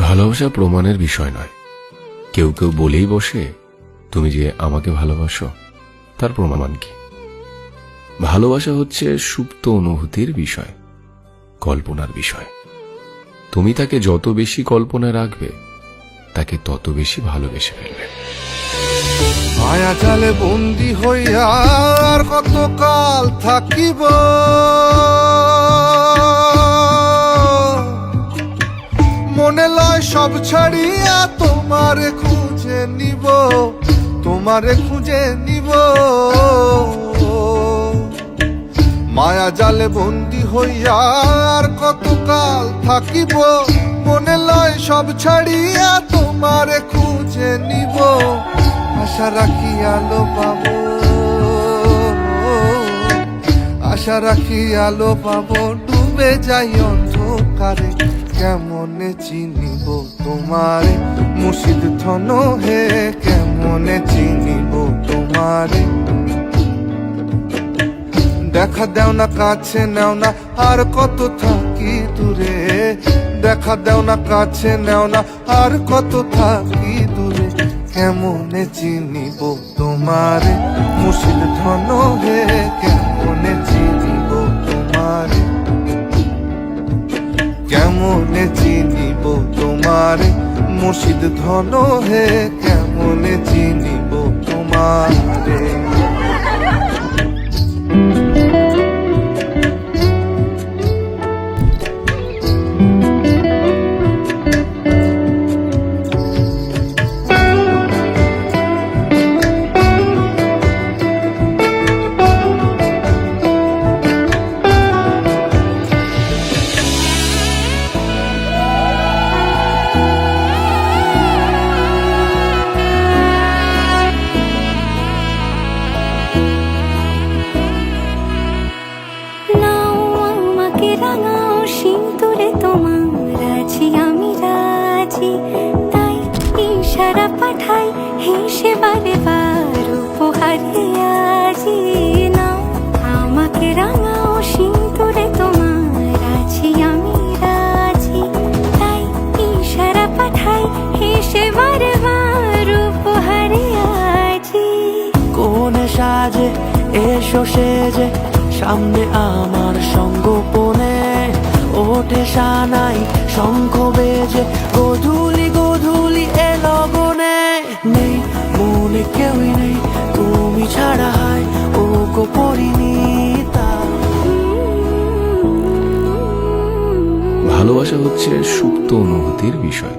ভালোবাসা প্রমাণের বিষয় নয়। কেউ কেউ বলেই বসে, তুমি যে আমাকে ভালোবাসো, তার প্রমাণ কি? ভালোবাসা হচ্ছে সুপ্ত অনুভূতির বিষয়, কল্পনার বিষয়। তুমি তাকে যত বেশি কল্পনা রাখবে, তাকে তত বেশি ভালোবেসে ফেলবে। মায়া জালে বন্দি হইয়া আর কতকাল থাকিব, মনে লয় সব ছাড়িয়া তোমারে খুঁজে নিব, তোমারে খুঁজে নিব। মায়া জালে বন্দি হইয়া আর কতকাল থাকিব, মনে লয় সব ছাড়িয়া তোমারে খুঁজে নিব। আশা রাখি আলো পাবো, আশা রাখি আলো পাবো, ডুবে যাই অন্ধকারে। কেমনে চিনিব তোমারে মুর্শিদ ধন হে, কেমনে চিনিব তোমারে। দেখা দেও না কাছে নেও না আর কত থাকি দূরে, দেখা দেও না কাছে নেও না আর কত থাকি দূরে। কেমনে চিনিব তোমারে মুর্শিদ ধন হে, কেমনে চিনিব তোমারে, কেমনে চিনিব তোমারে মুর্শিদ ধন হে, কেমনে চিনিব তোমারে। রাঙাও সিঁদুরে তোমার আছি আমি রাজি, তাই ইশারা পাঠাই হেসে বারে বার উপহারে আজি। নাও আমাকে রাঙাও সিঁদুরে তোমার আছি আমি রাজি, তাই ইশারা পাঠাই হেসে বারে বার উপহারে আজি। কোন সাজে এসো সেজে সামনে আমার সঙ্গোপনে, ওঠে সানাই শঙ্খ বেজে গধূলি গধূলি এ লগনে। নেই মনে কেউই নেই তুমি ছাড়া, হায় ও গো পরিণীতা। ভালোবাসা হচ্ছে সুপ্ত অনুভূতির বিষয়,